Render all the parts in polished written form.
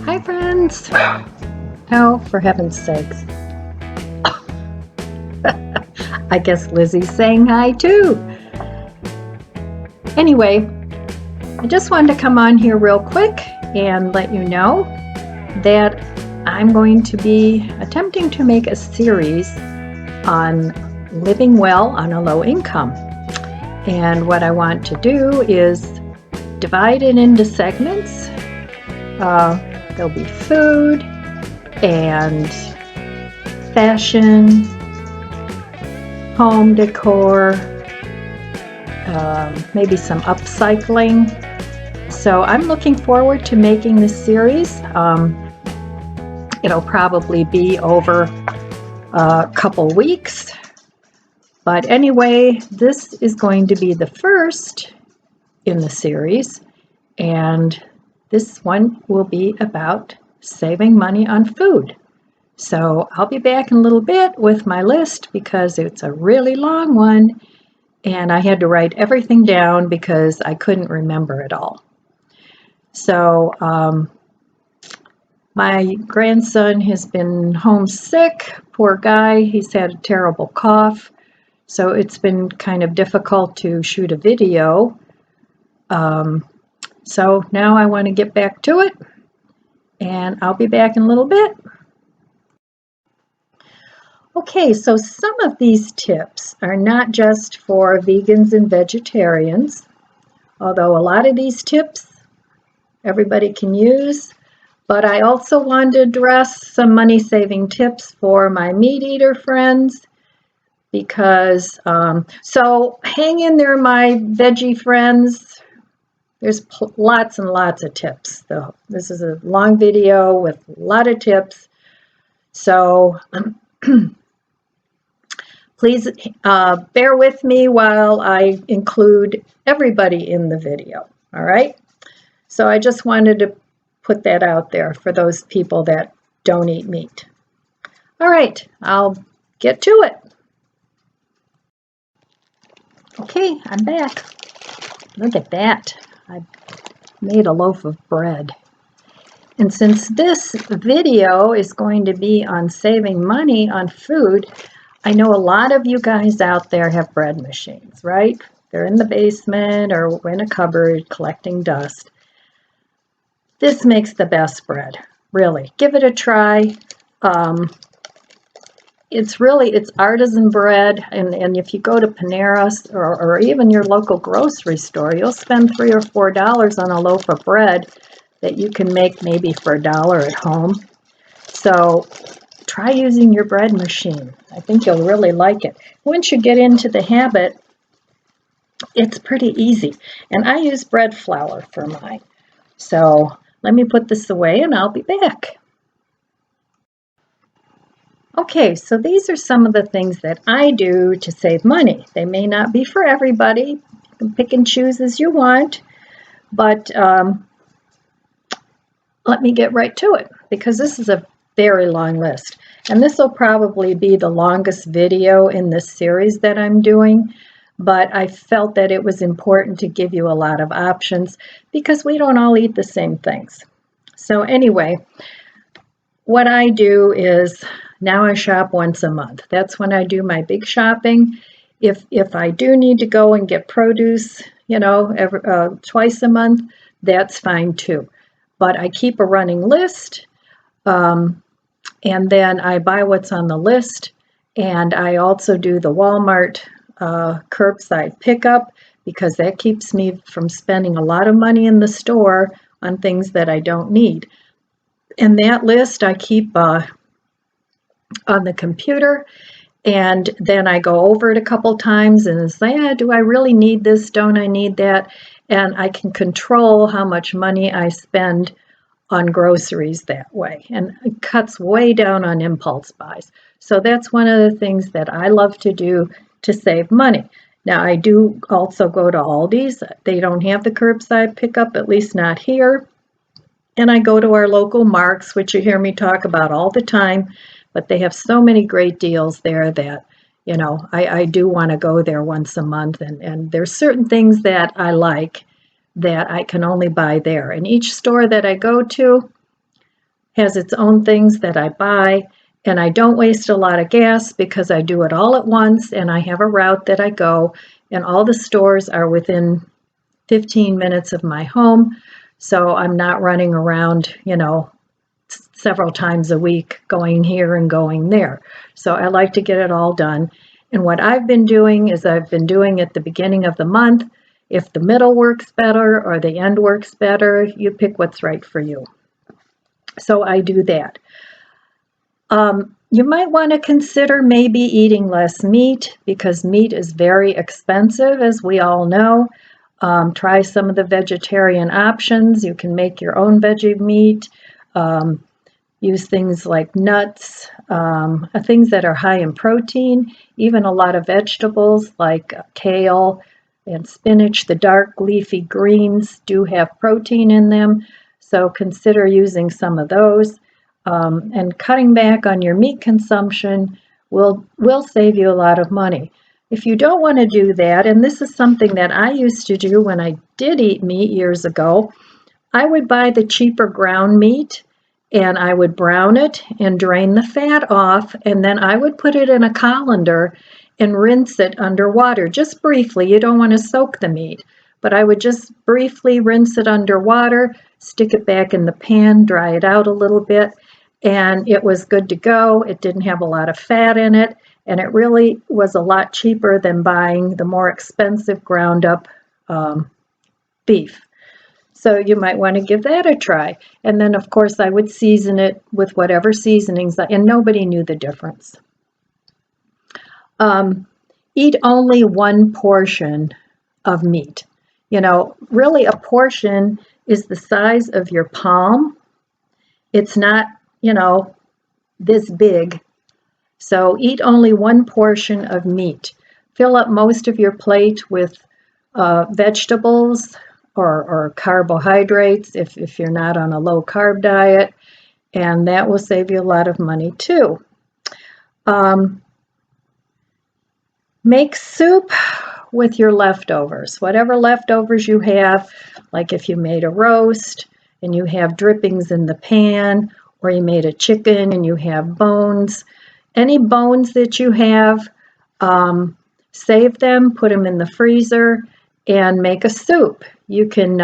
Hi, friends. Oh, for heaven's sakes. I guess Lizzie's saying hi too. Anyway, I just wanted to come on here real quick and let you know that I'm going to be attempting to make a series on living well on a low income. And what I want to do is divide it into segments. There'll be food and fashion, home decor, maybe some upcycling. So I'm looking forward to making this series. It'll probably be over a couple weeks. But anyway, this is going to be the first in the series, and this one will be about saving money on food. So I'll be back in a little bit with my list because it's a really long one, and I had to write everything down because I couldn't remember it all. So my grandson has been homesick. Poor guy, he's had a terrible cough. So it's been kind of difficult to shoot a video. So now I want to get back to it, and I'll be back in a little bit. Okay, so some of these tips are not just for vegans and vegetarians, although a lot of these tips everybody can use, but I also want to address some money-saving tips for my meat eater friends because, so hang in there, my veggie friends. There's lots and lots of tips, though. This is a long video with a lot of tips. So please bear with me while I include everybody in the video, all right? So I just wanted to put that out there for those people that don't eat meat. All right, I'll get to it. Okay, I'm back. Look at that. I made a loaf of bread. And since this video is going to be on saving money on food, I know a lot of you guys out there have bread machines, right? They're in the basement or in a cupboard collecting dust. This makes the best bread, really. Give it a try. It's artisan bread, and if you go to Panera or even your local grocery store, you'll spend $3 or $4 on a loaf of bread that you can make maybe for $1 at home. So try using your bread machine. I think you'll really like it. Once you get into the habit, it's pretty easy. And I use bread flour for mine. So let me put this away and I'll be back. Okay, so these are some of the things that I do to save money. They may not be for everybody. You can pick and choose as you want, but let me get right to it because this is a very long list. And this will probably be the longest video in this series that I'm doing, but I felt that it was important to give you a lot of options because we don't all eat the same things. So anyway, what I do is now I shop once a month. That's when I do my big shopping. If I do need to go and get produce, twice a month, that's fine too. But I keep a running list, and then I buy what's on the list, and I also do the Walmart curbside pickup because that keeps me from spending a lot of money in the store on things that I don't need. And that list I keep on the computer, and then I go over it a couple times and say, do I really need this? Don't I need that? And I can control how much money I spend on groceries that way, and it cuts way down on impulse buys. So that's one of the things that I love to do to save money. Now I do also go to Aldi's. They don't have the curbside pickup, at least not here. And I go to our local Marks, which you hear me talk about all the time, but they have so many great deals there that, I do want to go there once a month, and there's certain things that I like that I can only buy there. And each store that I go to, has its own things that I buy, and I don't waste a lot of gas because I do it all at once, and I have a route that I go, and all the stores are within 15 minutes of my home, so I'm not running around, several times a week going here and going there. So I like to get it all done. And what I've been doing is I've been doing at the beginning of the month. If the middle works better or the end works better, you pick what's right for you. So I do that. You might want to consider maybe eating less meat because meat is very expensive, as we all know. Try some of the vegetarian options. You can make your own veggie meat. Use things like nuts, things that are high in protein, even a lot of vegetables like kale and spinach. The dark leafy greens do have protein in them, so consider using some of those. And cutting back on your meat consumption will save you a lot of money. If you don't want to do that, and this is something that I used to do when I did eat meat years ago, I would buy the cheaper ground meat and I would brown it and drain the fat off, and then I would put it in a colander and rinse it under water, just briefly. You don't want to soak the meat, but I would just briefly rinse it under water, stick it back in the pan, dry it out a little bit, and it was good to go. It didn't have a lot of fat in it, and it really was a lot cheaper than buying the more expensive ground up beef. So you might want to give that a try. And then, of course, I would season it with whatever seasonings, and nobody knew the difference. Eat only one portion of meat. Really a portion is the size of your palm. It's not, this big. So eat only one portion of meat. Fill up most of your plate with vegetables or carbohydrates if you're not on a low carb diet, and that will save you a lot of money too. Make soup with your leftovers, whatever leftovers you have, like if you made a roast and you have drippings in the pan, or you made a chicken and you have bones. Any bones that you have, save them, put them in the freezer, and make a soup. You can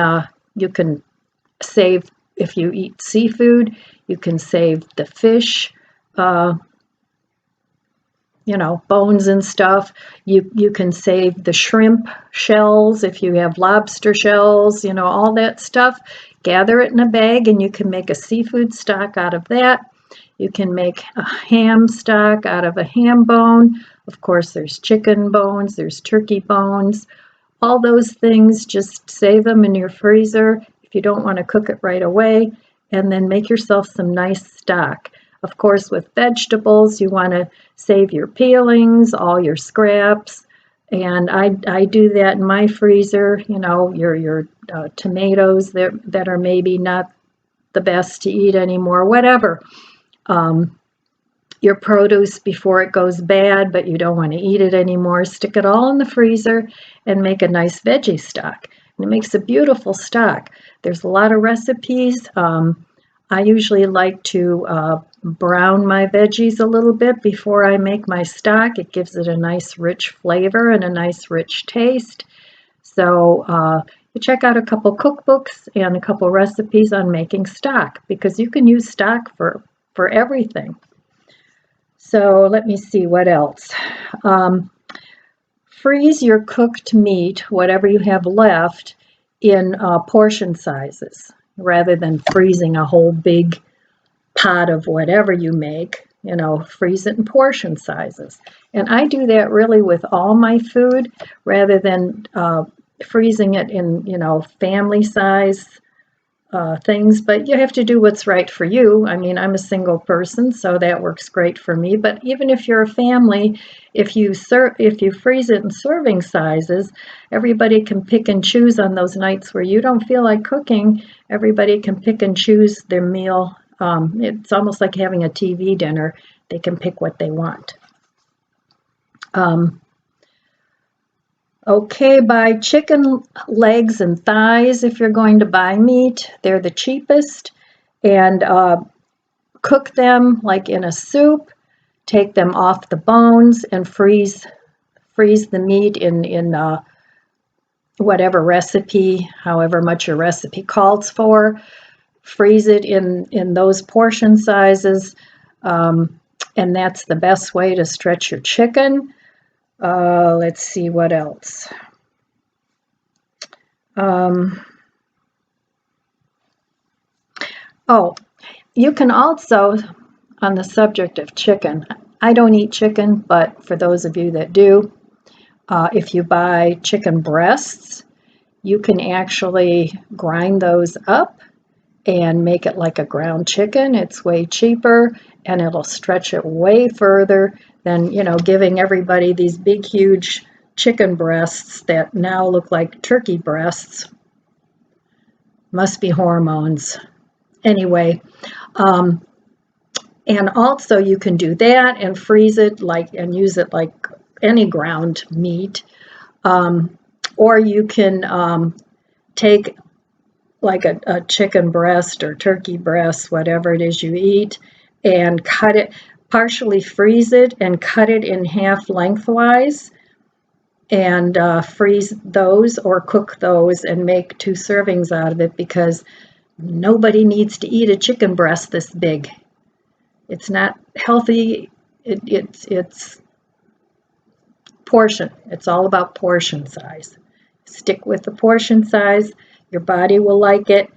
save, if you eat seafood, you can save the fish, bones and stuff. You can save the shrimp shells if you have lobster shells, all that stuff. Gather it in a bag and you can make a seafood stock out of that. You can make a ham stock out of a ham bone. Of course, there's chicken bones, there's turkey bones. All those things, just save them in your freezer if you don't want to cook it right away, and then make yourself some nice stock. Of course, with vegetables, you want to save your peelings, all your scraps, and I do that in my freezer. Your tomatoes that are maybe not the best to eat anymore, whatever. Your produce before it goes bad, but you don't want to eat it anymore. Stick it all in the freezer and make a nice veggie stock. And it makes a beautiful stock. There's a lot of recipes. I usually like to brown my veggies a little bit before I make my stock. It gives it a nice rich flavor and a nice rich taste. So you check out a couple cookbooks and a couple recipes on making stock, because you can use stock for everything. So let me see what else. Freeze your cooked meat, whatever you have left, in portion sizes, rather than freezing a whole big pot of whatever you make. Freeze it in portion sizes. And I do that really with all my food, rather than freezing it in, family size things. But you have to do what's right for you. I mean, I'm a single person, so that works great for me. But even if you're a family, if you freeze it in serving sizes, everybody can pick and choose on those nights where you don't feel like cooking. Everybody can pick and choose their meal. It's almost like having a TV dinner. They can pick what they want. Okay, buy chicken legs and thighs if you're going to buy meat. They're the cheapest, and cook them like in a soup, take them off the bones, and freeze the meat in whatever recipe, however much your recipe calls for. Freeze it in those portion sizes, and that's the best way to stretch your chicken. Let's see what else. Oh, you can also, on the subject of chicken, I don't eat chicken, but for those of you that do, if you buy chicken breasts, you can actually grind those up and make it like a ground chicken. It's way cheaper, and it'll stretch it way further than, giving everybody these big, huge chicken breasts that now look like turkey breasts. Must be hormones. Anyway, and also you can do that and freeze it and use it like any ground meat. Or you can take like a chicken breast or turkey breast, whatever it is you eat, and cut it, partially freeze it and cut it in half lengthwise, and freeze those or cook those and make 2 servings out of it, because nobody needs to eat a chicken breast this big. It's not healthy. It's portion. It's all about portion size. Stick with the portion size. Your body will like it.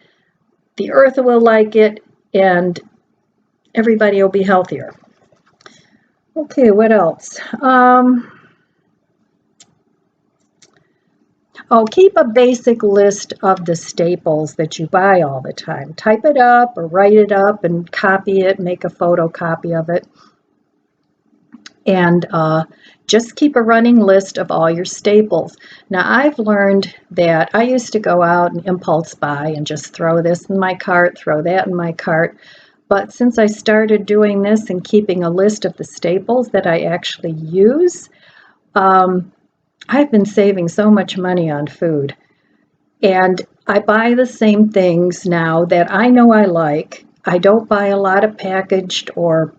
The earth will like it, and everybody will be healthier. Okay, what else? Keep a basic list of the staples that you buy all the time. Type it up or write it up and copy it, make a photocopy of it. And just keep a running list of all your staples. Now, I've learned that I used to go out and impulse buy and just throw this in my cart, throw that in my cart. But since I started doing this and keeping a list of the staples that I actually use, I've been saving so much money on food. And I buy the same things now that I know I like. I don't buy a lot of packaged or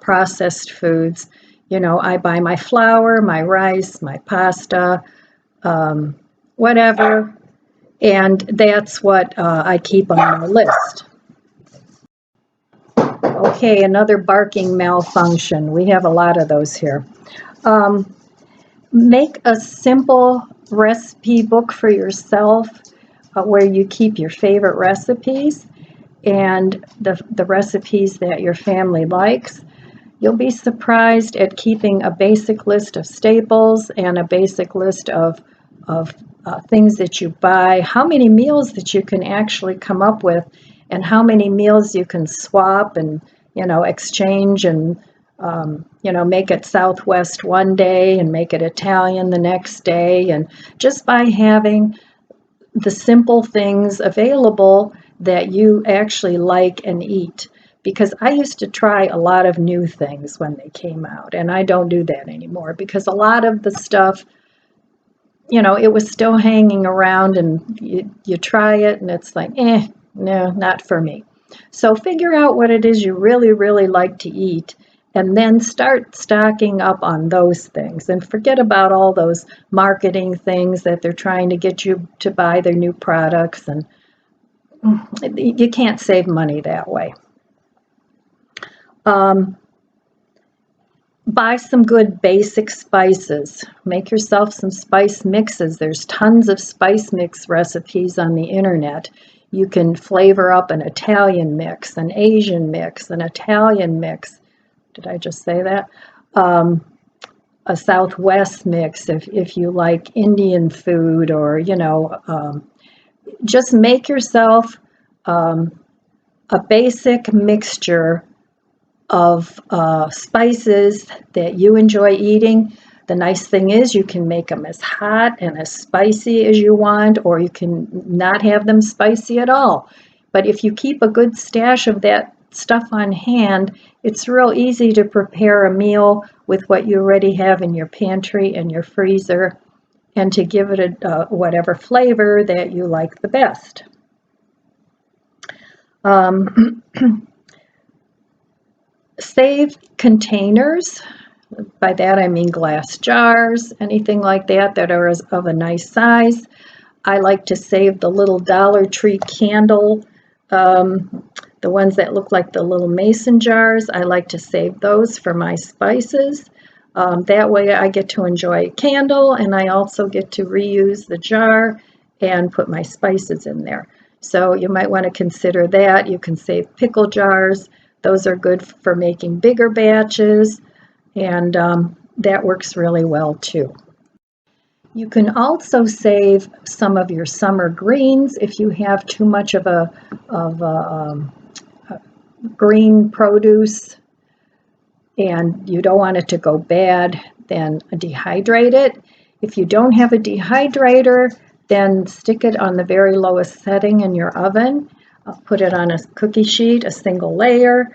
processed foods. I buy my flour, my rice, my pasta, whatever, and that's what I keep on my list. Okay, another barking malfunction. We have a lot of those here. Make a simple recipe book for yourself where you keep your favorite recipes and the recipes that your family likes. You'll be surprised at keeping a basic list of staples and a basic list of things that you buy, how many meals that you can actually come up with, and how many meals you can swap and, exchange and, make it Southwest one day and make it Italian the next day. And just by having the simple things available that you actually like and eat. Because I used to try a lot of new things when they came out, and I don't do that anymore because a lot of the stuff, it was still hanging around, and you try it and it's like, no, not for me. So figure out what it is you really, really like to eat, and then start stocking up on those things, and forget about all those marketing things that they're trying to get you to buy their new products, and you can't save money that way. Buy some good basic spices. Make yourself some spice mixes. There's tons of spice mix recipes on the internet. You can flavor up an Italian mix, an Asian mix, an Italian mix. Did I just say that? A Southwest mix if you like Indian food, or, just make yourself a basic mixture of spices that you enjoy eating. The nice thing is you can make them as hot and as spicy as you want, or you can not have them spicy at all. But if you keep a good stash of that stuff on hand, it's real easy to prepare a meal with what you already have in your pantry and your freezer, and to give it whatever flavor that you like the best. save containers. By that I mean glass jars, anything like that that are of a nice size. I like to save the little Dollar Tree candle, the ones that look like the little mason jars. I like to save those for my spices. That way I get to enjoy a candle, and I also get to reuse the jar and put my spices in there. So you might want to consider that. You can save pickle jars. Those are good for making bigger batches, and that works really well too. You can also save some of your summer greens if you have too much of a green produce and you don't want it to go bad, then dehydrate it. If you don't have a dehydrator, then stick it on the very lowest setting in your oven. Put it on a cookie sheet, a single layer.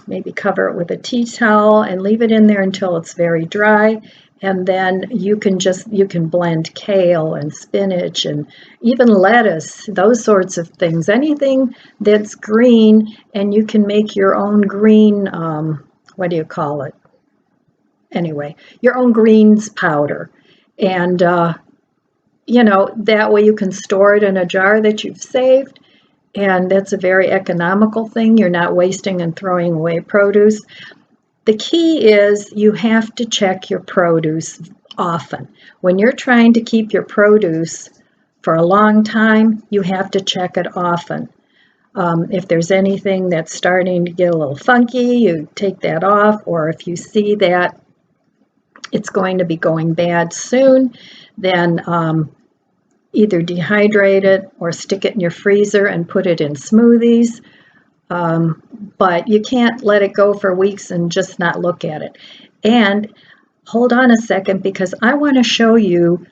Maybe cover it with a tea towel and leave it in there until it's very dry. And then you can blend kale and spinach and even lettuce, those sorts of things. Anything that's green, and you can make your own green, what do you call it? Anyway, your own greens powder. And, you know, that way you can store it in a jar that you've saved. And that's a very economical thing. You're not wasting and throwing away produce. The key is you have to check your produce often. When you're trying to keep your produce for a long time, you have to check it often. If there's anything that's starting to get a little funky, you take that off, or if you see that it's going to be going bad soon, then either dehydrate it or stick it in your freezer and put it in smoothies. But you can't let it go for weeks and just not look at it. And hold on a second, because I want to show you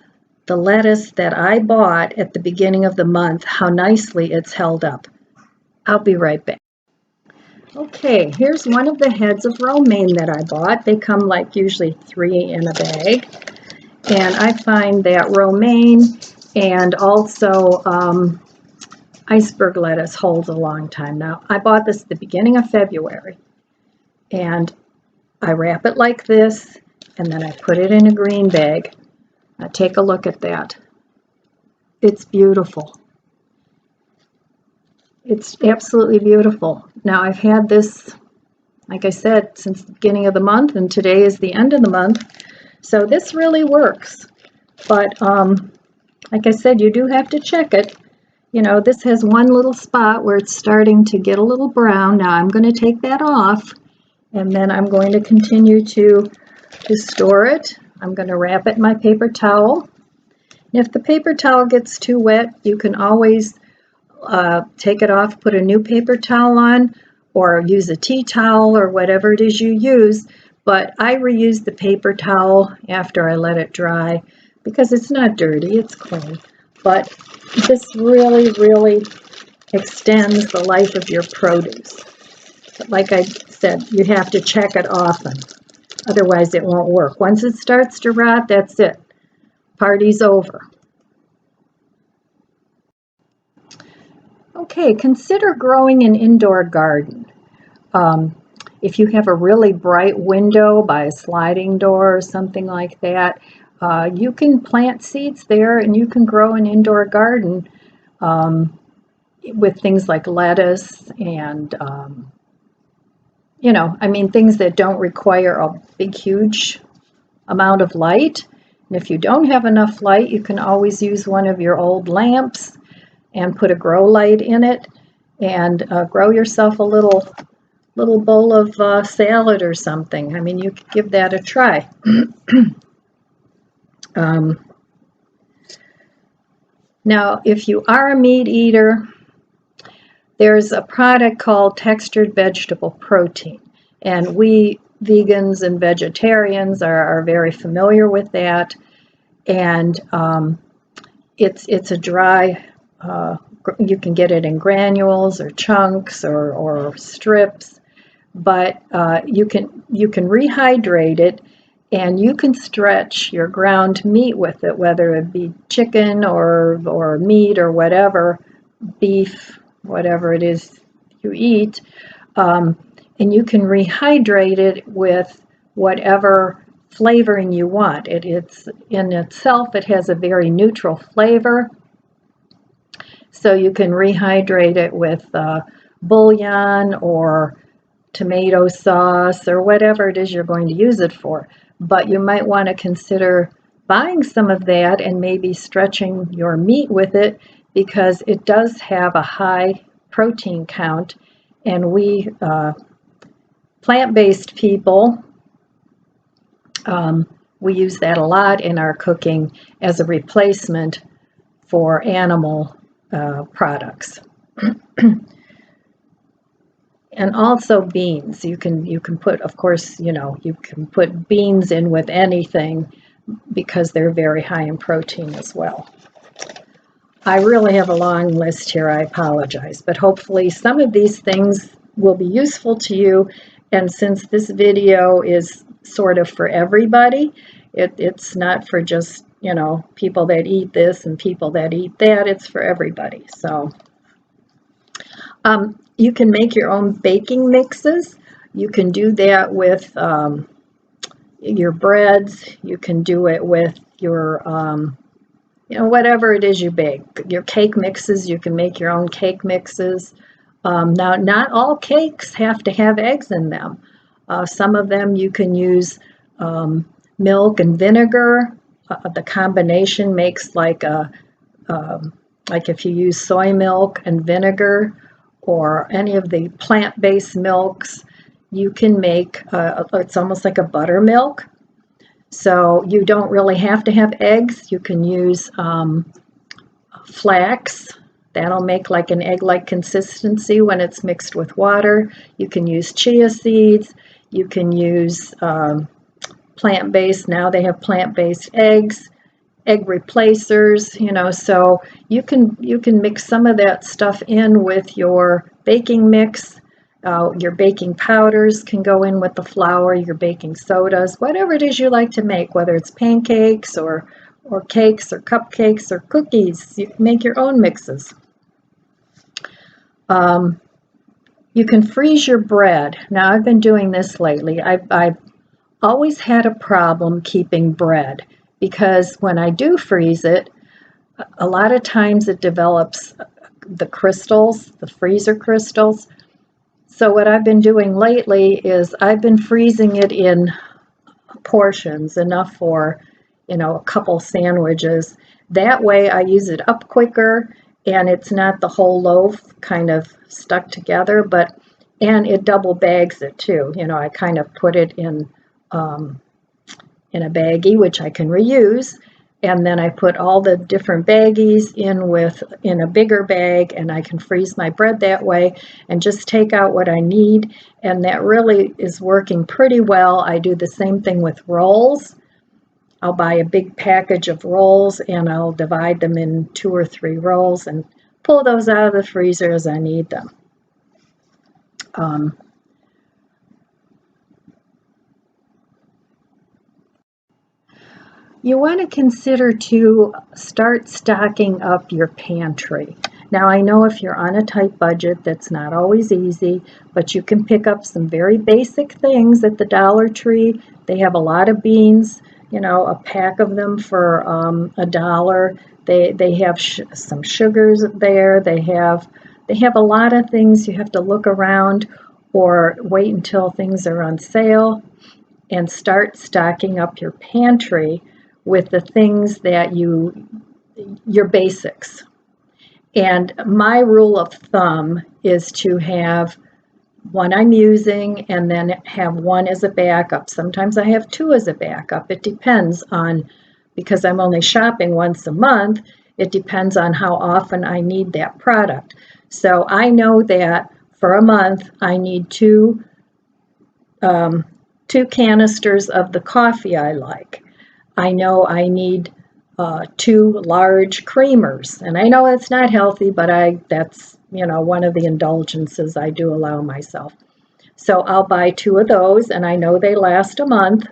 the lettuce that I bought at the beginning of the month, how nicely it's held up. I'll be right back. Okay, here's one of the heads of romaine that I bought. They come like usually 3 in a bag. And I find that romaine and also iceberg lettuce holds a long time. Now, I bought this at the beginning of February, and I wrap it like this, and then I put it in a green bag. Now, take a look at that. It's beautiful. It's absolutely beautiful. Now, I've had this, like I said, since the beginning of the month, and today is the end of the month, so this really works. But like I said, you do have to check it. You know, this has one little spot where it's starting to get a little brown. Now I'm going to take that off, and then I'm going to continue to store it. I'm going to wrap it in my paper towel. And if the paper towel gets too wet, you can always take it off, put a new paper towel on, or use a tea towel or whatever it is you use. But I reuse the paper towel after I let it dry because it's not dirty, it's clean. But this really, really extends the life of your produce. But like I said, you have to check it often. Otherwise, it won't work. Once it starts to rot, that's it. Party's over. Okay, consider growing an indoor garden. If you have a really bright window by a sliding door or something like that, you can plant seeds there and you can grow an indoor garden with things like lettuce and, you know, I mean, things that don't require a big, huge amount of light. And if you don't have enough light, you can always use one of your old lamps and put a grow light in it and grow yourself a little bowl of salad or something. I mean, you could give that a try. Now, if you are a meat eater, there's a product called textured vegetable protein, and we vegans and vegetarians are very familiar with that. And it's a dry, you can get it in granules or chunks or strips, but you can rehydrate it, and you can stretch your ground meat with it, whether it be chicken or meat or whatever, beef, whatever it is you eat. and you can rehydrate it with whatever flavoring you want. It's in itself, it has a very neutral flavor, so you can rehydrate it with bouillon or tomato sauce or whatever it is you're going to use it for. But you might want to consider buying some of that and maybe stretching your meat with it, because it does have a high protein count, and we plant-based people, we use that a lot in our cooking as a replacement for animal products. And also beans. You can put, of course, you can put beans in with anything because they're very high in protein as well. I really have a long list here, I apologize, but hopefully some of these things will be useful to you. And since this video is sort of for everybody, it's not for just, people that eat this and people that eat that, it's for everybody. So you can make your own baking mixes. You can do that with your breads. You can do it with your, whatever it is you bake. Your cake mixes, you can make your own cake mixes. Now, not all cakes have to have eggs in them. Some of them you can use milk and vinegar. The combination makes like if you use soy milk and vinegar, or any of the plant-based milks, you can make, it's almost like a buttermilk. So you don't really have to have eggs. You can use flax. That'll make like an egg-like consistency when it's mixed with water. You can use chia seeds. You can use plant-based. Now they have plant-based eggs, egg replacers, so you can mix some of that stuff in with your baking mix. Your baking powders can go in with the flour, your baking sodas, whatever it is you like to make, whether it's pancakes or cakes or cupcakes or cookies. You can make your own mixes. You can freeze your bread. Now, I've been doing this lately. I've always had a problem keeping bread, because when I do freeze it, a lot of times it develops the crystals, the freezer crystals. So what I've been doing lately is I've been freezing it in portions, enough for, a couple sandwiches. That way I use it up quicker, and it's not the whole loaf kind of stuck together, and it double bags it too. I kind of put it in a baggie, which I can reuse, and then I put all the different baggies in a bigger bag, and I can freeze my bread that way and just take out what I need, and that really is working pretty well. I do the same thing with rolls. I'll buy a big package of rolls, and I'll divide them in 2 or 3 rolls and pull those out of the freezer as I need them. You want to consider to start stocking up your pantry. Now, I know if you're on a tight budget, that's not always easy, but you can pick up some very basic things at the Dollar Tree. They have a lot of beans, a pack of them for $1. They have some sugars there. They have a lot of things. You have to look around or wait until things are on sale and start stocking up your pantry with the things that your basics. And my rule of thumb is to have one I'm using and then have one as a backup. Sometimes I have 2 as a backup. It depends on, because I'm only shopping once a month, it depends on how often I need that product. So I know that for a month I need 2 canisters of the coffee I like. I know I need 2 large creamers, and I know it's not healthy, but that's one of the indulgences I do allow myself. So I'll buy 2 of those, and I know they last a month.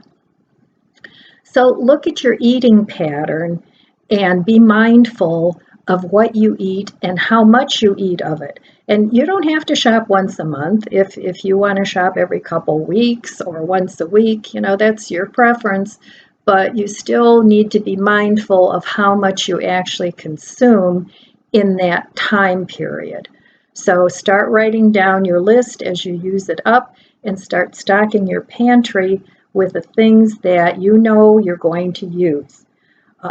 So look at your eating pattern and be mindful of what you eat and how much you eat of it. And you don't have to shop once a month. If you want to shop every couple weeks or once a week, that's your preference. But you still need to be mindful of how much you actually consume in that time period. So start writing down your list as you use it up and start stocking your pantry with the things that you know you're going to use.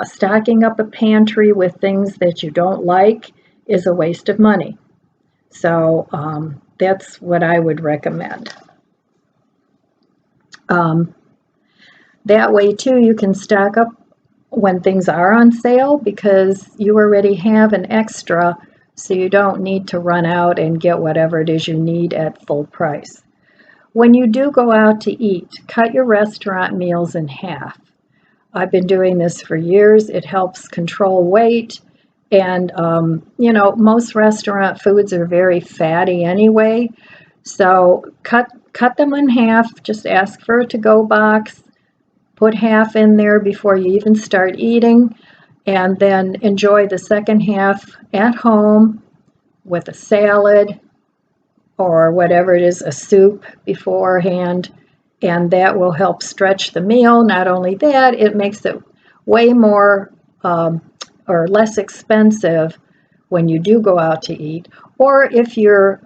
Stocking up a pantry with things that you don't like is a waste of money. So that's what I would recommend. That way too, you can stock up when things are on sale because you already have an extra, so you don't need to run out and get whatever it is you need at full price. When you do go out to eat, cut your restaurant meals in half. I've been doing this for years. It helps control weight. And, most restaurant foods are very fatty anyway. So cut them in half. Just ask for a to-go box. Put half in there before you even start eating. And then enjoy the second half at home with a salad or whatever it is, a soup beforehand. And that will help stretch the meal. Not only that, it makes it way more or less expensive when you do go out to eat. Or if your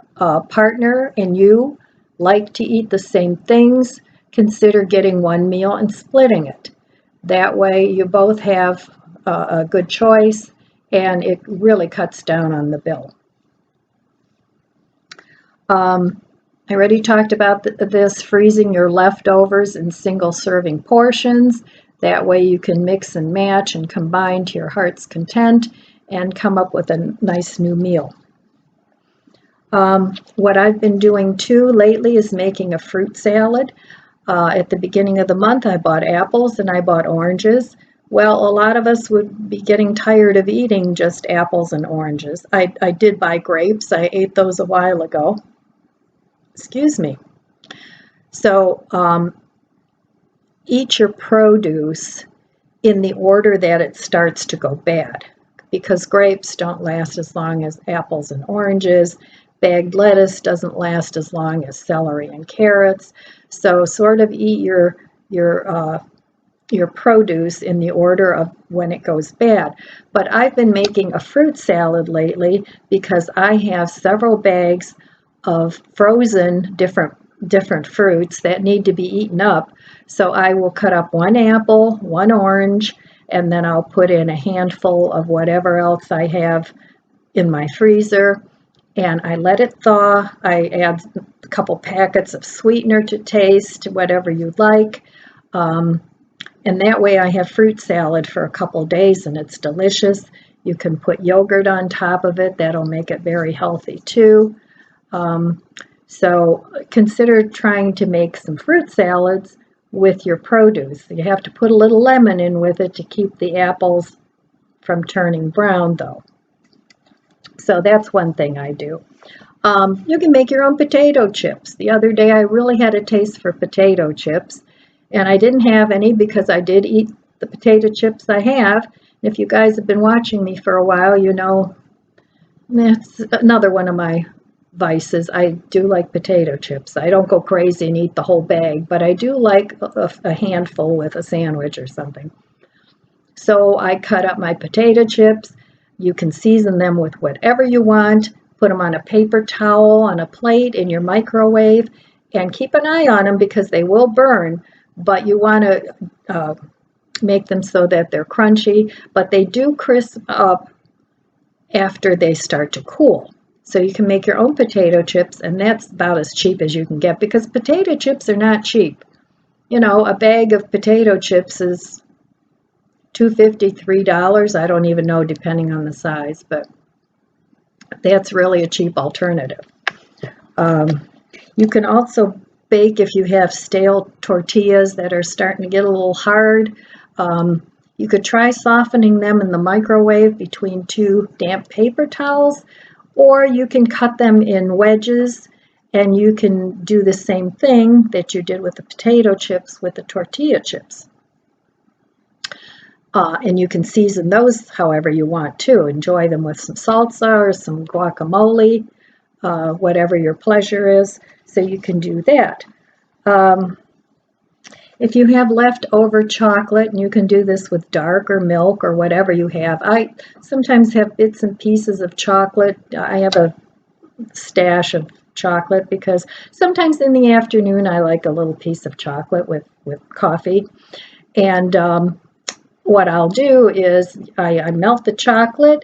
partner and you like to eat the same things, consider getting one meal and splitting it. That way you both have a good choice and it really cuts down on the bill. I already talked about this, freezing your leftovers in single serving portions. That way you can mix and match and combine to your heart's content and come up with a nice new meal. What I've been doing too lately is making a fruit salad. At the beginning of the month, I bought apples and I bought oranges. Well, a lot of us would be getting tired of eating just apples and oranges. I did buy grapes. I ate those a while ago. Excuse me. So eat your produce in the order that it starts to go bad, because grapes don't last as long as apples and oranges. Bagged lettuce doesn't last as long as celery and carrots. So sort of eat your produce in the order of when it goes bad. But I've been making a fruit salad lately because I have several bags of frozen different fruits that need to be eaten up. So I will cut up one apple, one orange, and then I'll put in a handful of whatever else I have in my freezer, and I let it thaw. I add a couple packets of sweetener to taste, whatever you like. And that way I have fruit salad for a couple days and it's delicious. You can put yogurt on top of it. That'll make it very healthy too. So consider trying to make some fruit salads with your produce. You have to put a little lemon in with it to keep the apples from turning brown though. So that's one thing I do. You can make your own potato chips. The other day I really had a taste for potato chips, and I didn't have any because I did eat the potato chips I have. If you guys have been watching me for a while, you know that's another one of my vices. I do like potato chips. I don't go crazy and eat the whole bag, but I do like a handful with a sandwich or something. So I cut up my potato chips. You can season them with whatever you want. Put them on a paper towel, on a plate, in your microwave, and keep an eye on them because they will burn, but you want to make them so that they're crunchy, but they do crisp up after they start to cool. So you can make your own potato chips, and that's about as cheap as you can get because potato chips are not cheap. You know, a bag of potato chips is $2.50, $3. I don't even know, depending on the size, but that's really a cheap alternative. You can also bake if you have stale tortillas that are starting to get a little hard. You could try softening them in the microwave between two damp paper towels, or you can cut them in wedges and you can do the same thing that you did with the potato chips with the tortilla chips. And you can season those however you want to. Enjoy them with some salsa or some guacamole, whatever your pleasure is. So you can do that. If you have leftover chocolate, and you can do this with dark or milk or whatever you have. I sometimes have bits and pieces of chocolate. I have a stash of chocolate because sometimes in the afternoon I like a little piece of chocolate with coffee. And what I'll do is I melt the chocolate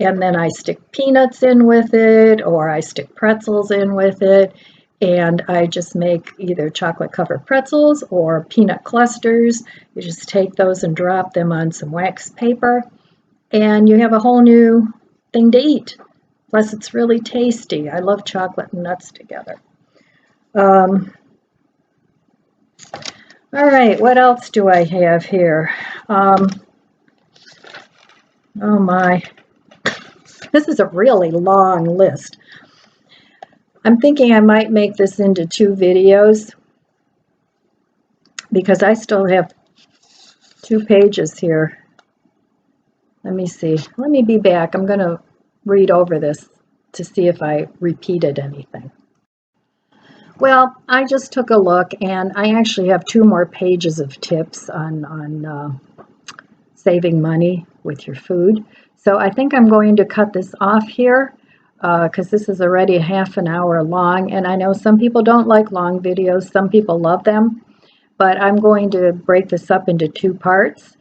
and then I stick peanuts in with it, or I stick pretzels in with it, and I just make either chocolate covered pretzels or peanut clusters. You just take those and drop them on some wax paper, and you have a whole new thing to eat. Plus, it's really tasty. I love chocolate and nuts together. All right, what else do I have here? Oh my, this is a really long list. I'm thinking I might make this into 2 videos because I still have 2 pages here. Let me see. Let me be back. I'm going to read over this to see if I repeated anything. Well, I just took a look, and I actually have 2 more pages of tips on saving money with your food. So I think I'm going to cut this off here because this is already half an hour long, and I know some people don't like long videos. Some people love them, but I'm going to break this up into 2 parts.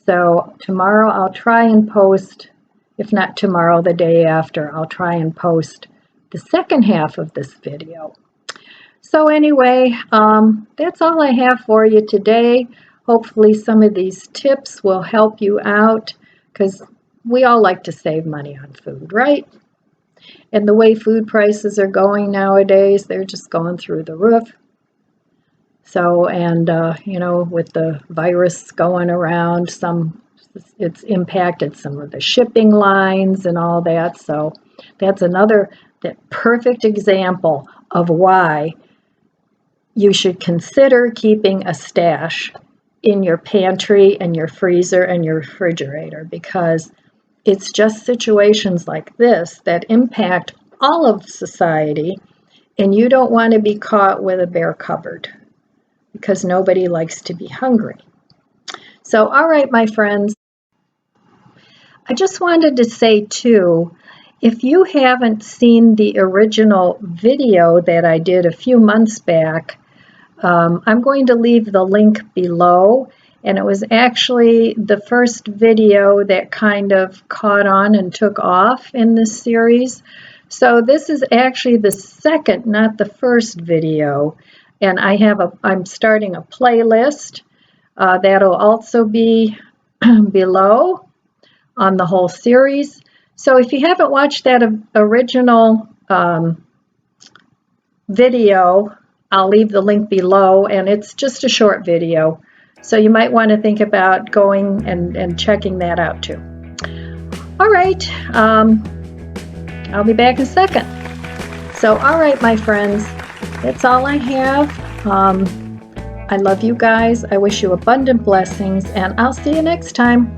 So tomorrow I'll try and post, if not tomorrow, the day after, I'll try and post the second half of this video. So anyway, that's all I have for you today. Hopefully some of these tips will help you out because we all like to save money on food, right? And the way food prices are going nowadays, they're just going through the roof. So, and you know, with the virus going around, it's impacted some of the shipping lines and all that. So that's another perfect example of why you should consider keeping a stash in your pantry and your freezer and your refrigerator, because it's just situations like this that impact all of society, and you don't want to be caught with a bare cupboard because nobody likes to be hungry. So, all right, my friends, I just wanted to say too, if you haven't seen the original video that I did a few months back, I'm going to leave the link below, and it was actually the first video that kind of caught on and took off in this series. So this is actually the second, not the first video, and I'm starting a playlist that'll also be below on the whole series. So if you haven't watched that original video, I'll leave the link below, and it's just a short video. So you might want to think about going and checking that out too. All right, I'll be back in a second. So, all right, my friends, that's all I have. I love you guys. I wish you abundant blessings, and I'll see you next time.